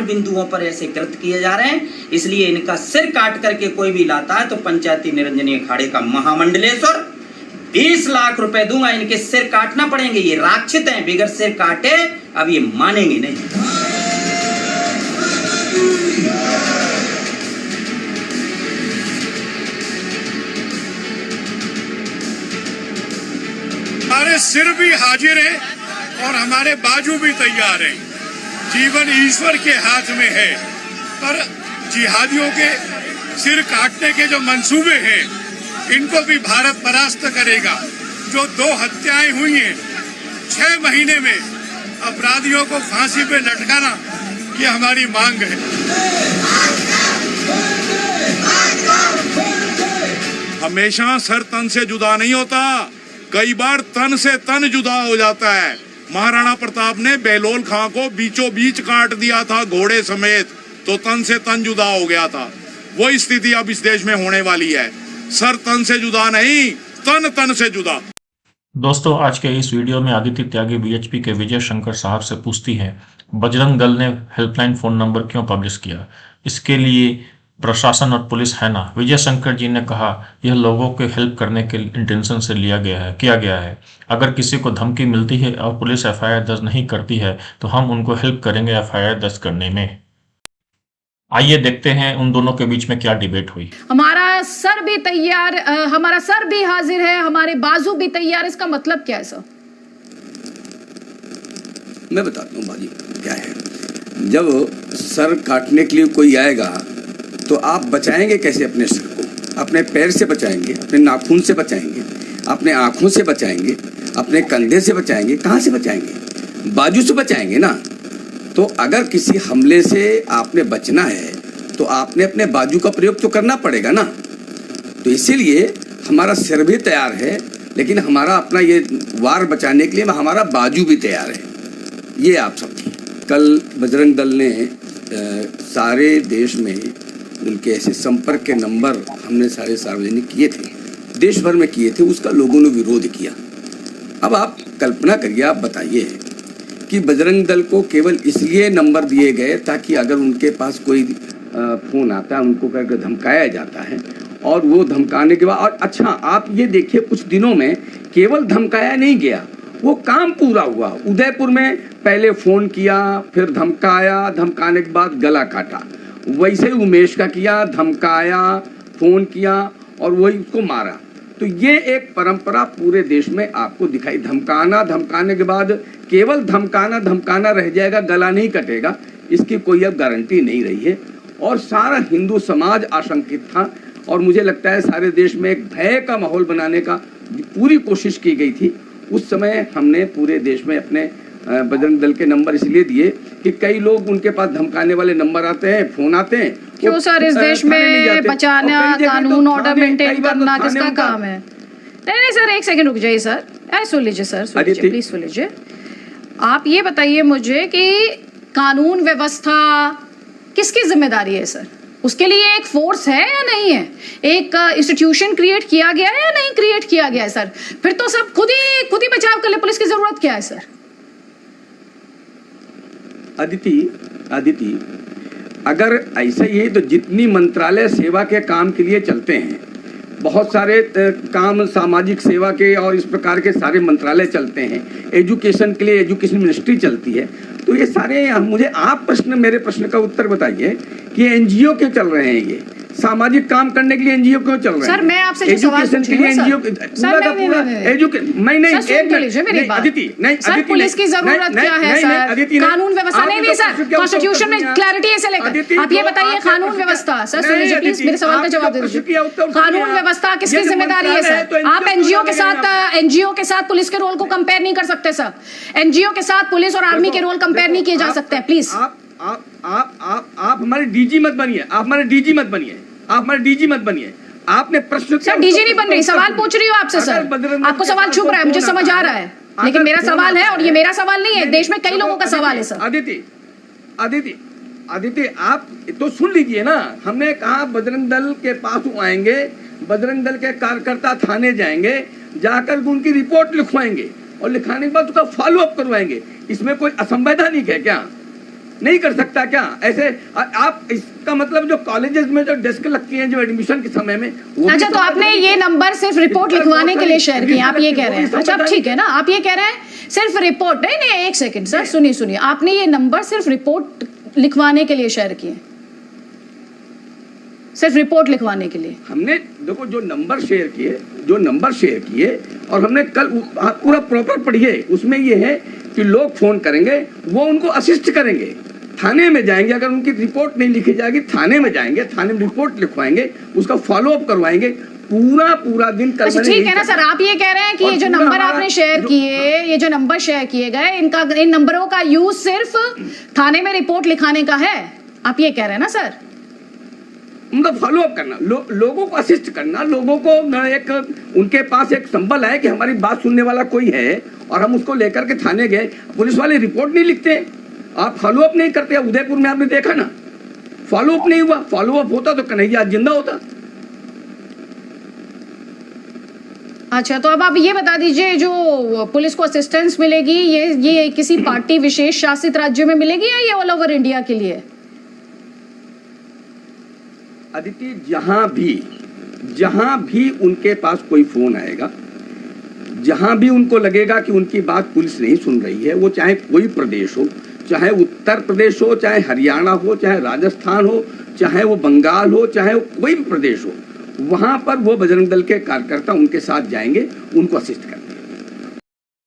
बिंदुओं पर ऐसे कृत्य किए जा रहे हैं। इसलिए इनका सिर काट करके कोई भी लाता है तो पंचायती निरंजनी अखाड़े का महामंडलेश्वर 20 लाख रुपए दूंगा, इनके सिर काटना पड़ेंगे। ये राक्षित हैं, बिगर सिर काटे अब ये मानेंगे नहीं। हमारे सिर भी हाजिर है और हमारे बाजू भी तैयार हैं। जीवन ईश्वर के हाथ में है, पर जिहादियों के सिर काटने के जो मंसूबे हैं इनको भी भारत परास्त करेगा। जो 2 हत्याएं हुई हैं 6 महीने में, अपराधियों को फांसी पे लटकाना ये हमारी मांग है। हमेशा सर तन से जुदा नहीं होता, कई बार तन से तन जुदा हो जाता है। महाराणा प्रताप ने बेलोल खां को बीचों बीच काट दिया था घोड़े समेत, तो तन से तन जुदा हो गया था। वही स्थिति अब इस देश में होने वाली है, सर तन से जुदा नहीं, तन तन से जुदा। दोस्तों, आज के इस वीडियो में आदित्य त्यागी बीएचपी के विजय शंकर साहब से पूछती है, बजरंग दल ने हेल्पलाइन फोन नंबर क्यों पब्लिश किया? इसके लिए प्रशासन और पुलिस है ना? विजय शंकर जी ने कहा, यह लोगों के हेल्प करने के इंटेंशन से किया गया है। अगर किसी को धमकी मिलती है और पुलिस एफआईआर दर्ज नहीं करती है तो हम उनको हेल्प करेंगे एफआईआर दर्ज करने में। आइए देखते हैं उन दोनों के बीच में क्या डिबेट हुई। हमारा सर भी तैयार, हमारा सर भी हाजिर है, हमारे बाजू भी तैयार, इसका मतलब क्या है सर? मैं बताता हूँ बाजी क्या है। जब सर काटने के लिए कोई आएगा तो आप बचाएंगे कैसे अपने सर को? अपने पैर से बचाएंगे, अपने नाखून से बचाएंगे, अपने आँखों से बचाएंगे, अपने कंधे से बचाएंगे, कहाँ से बचाएंगे? बाजू से बचाएंगे ना। तो अगर किसी हमले से आपने बचना है तो आपने अपने बाजू का प्रयोग तो करना पड़ेगा ना। तो इसीलिए हमारा सिर भी तैयार है, लेकिन हमारा अपना ये वार बचाने के लिए हमारा बाजू भी तैयार है। ये आप समझिए। कल बजरंग दल ने सारे देश में उनके ऐसे संपर्क के नंबर हमने सारे सार्वजनिक किए थे, देश भर में किए थे, उसका लोगों ने विरोध किया। अब आप कल्पना करिए, आप बताइए कि बजरंग दल को केवल इसलिए नंबर दिए गए ताकि अगर उनके पास कोई फ़ोन आता है, उनको करके धमकाया जाता है, और वो धमकाने के बाद, और अच्छा आप ये देखिए कुछ दिनों में केवल धमकाया नहीं गया, वो काम पूरा हुआ। उदयपुर में पहले फ़ोन किया, फिर धमकाया, धमकाने के बाद गला काटा। वैसे ही उमेश का किया, धमकाया, फ़ोन किया और वही उसको मारा। तो ये एक परंपरा पूरे देश में आपको दिखाई। धमकाना, धमकाने के बाद केवल धमकाना रह जाएगा, गला नहीं कटेगा, इसकी कोई अब गारंटी नहीं रही है। और सारा हिंदू समाज आशंकित था और मुझे लगता है सारे देश में एक भय का माहौल बनाने का पूरी कोशिश की गई थी। उस समय हमने पूरे देश में अपने बजरंग दल के नंबर इसलिए दिए कि कई लोग उनके पास धमकाने वाले नंबर आते हैं, फोन आते हैं। क्यों सर, इस देश में बचाना, कानून ऑर्डर मेंटेन करना किसका काम है? नहीं सर, एक सेकंड रुक जाइए सर, सुन लीजिए सर, सुन लीजिए प्लीज, सुन लीजिए। आप ये बताइए मुझे कि कानून व्यवस्था किसकी जिम्मेदारी है सर? उसके लिए एक फोर्स है या नहीं है? एक इंस्टीट्यूशन क्रिएट किया गया है या नहीं क्रिएट किया गया है सर? फिर तो सब खुद ही बचाव कर ले, पुलिस की जरूरत क्या है सर? अदिति, अगर ऐसा ही है तो जितनी मंत्रालय सेवा के काम के लिए चलते हैं, बहुत सारे काम सामाजिक सेवा के और इस प्रकार के सारे मंत्रालय चलते हैं, एजुकेशन के लिए एजुकेशन मिनिस्ट्री चलती है, तो ये सारे मुझे आप मेरे प्रश्न का उत्तर बताइए कि एनजीओ क्यों चल रहे हैं? ये सामाजिक काम करने के लिए एनजीओ क्यों चल रहे हैं? सर मैं आपसे जो सवाल पूछ रही हूं एनजीओ सर, पुलिस की जरूरत क्या है सर? कानून व्यवस्था नहीं भी सर, कॉन्स्टिट्यूशन में क्लैरिटी है लेकर। आप ये बताइए कानून व्यवस्था, सर सुन लीजिए प्लीज, मेरे सवाल का जवाब दे दीजिए। कानून व्यवस्था किसकी जिम्मेदारी है सर? आप एनजीओ के साथ पुलिस के रोल को कंपेयर नहीं कर सकते सर। एनजीओ के साथ पुलिस और आर्मी के रोल कंपेयर नहीं किए जा सकते हैं, प्लीज। आप हमारे डीजी मत बनिए, आप हमारे डीजी मत बनिए। आपने प्रश्न सर डीजी नहीं बन रही, सवाल पूछ रही हूँ आपसे सर। आपको सवाल छुप रहा है, मुझे समझ आ रहा है, लेकिन मेरा सवाल है और ये मेरा सवाल नहीं है, देश में कई लोगों का सवाल है सर। आदित्य आप तो सुन लीजिए ना। हमने कहा बजरंग दल के पास आएंगे, बजरंग दल के कार्यकर्ता थाने जाएंगे, जाकर उनकी रिपोर्ट लिखवाएंगे और लिखाने के बाद उसका फॉलो अप करवाएंगे। इसमें कोई असंवैधानिक है क्या? नहीं कर सकता क्या ऐसे? आप इसका मतलब जो कॉलेजेस में जो डेस्क लगती हैं जो एडमिशन के समय में अच्छा, तो आपने ये नंबर सिर्फ रिपोर्ट लिखवाने के लिए शेयर किए, आप ये कह रहे हैं? अच्छा, अब ठीक है ना, आप ये कह रहे हैं सिर्फ रिपोर्ट, नहीं, एक सेकंड सर, सुनिए, आपने ये नंबर सिर्फ रिपोर्ट लिखवाने के लिए शेयर किए, सिर्फ रिपोर्ट लिखवाने के लिए? हमने देखो जो नंबर शेयर किए और हमने कल पूरा प्रॉपर पढ़िए, उसमें ये है कि लोग फोन करेंगे, वो उनको असिस्ट करेंगे, थाने में जाएंगे, अगर उनकी रिपोर्ट नहीं लिखी जाएगी थाने में जाएंगे, थाने में रिपोर्ट लिखवाएंगे, उसका फॉलो अप करवाएंगे, पूरा दिन। अच्छा ठीक है ना सर, आप ये कह रहे हैं कि ये जो नंबर आपने शेयर किए, ये जो नंबर शेयर किए गए, इन नंबरों का यूज सिर्फ थाने में रिपोर्ट लिखाने का है, आप ये कह रहे हैं ना सर? उनका फॉलो अप करना, लोगों को असिस्ट करना, लोगों को एक उनके पास एक संबल है कि हमारी बात सुनने वाला कोई है और हम उसको लेकर के थाने गए, पुलिस वाले रिपोर्ट नहीं लिखते, आप फॉलो अप नहीं करते। उदयपुर में आपने देखा ना, फॉलो अप नहीं हुआ, फॉलो अप होता तो कन्हैया जिंदा होता। अच्छा, तो अब आप ये बता दीजिए, जो पुलिस को असिस्टेंस मिलेगी ये किसी पार्टी विशेष शासित राज्यों में मिलेगी या ये ऑल ओवर इंडिया के लिए? अदिति, जहां भी उनके पास कोई फोन आएगा, जहां भी उनको लगेगा कि उनकी बात पुलिस नहीं सुन रही है, वो चाहे कोई प्रदेश हो, चाहे उत्तर प्रदेश हो, चाहे हरियाणा हो, चाहे राजस्थान हो, चाहे वो बंगाल हो, चाहे वो कोई भी प्रदेश हो, वहां पर वो बजरंग दल के कार्यकर्ता उनके साथ जाएंगे, उनको असिस्ट करेंगे।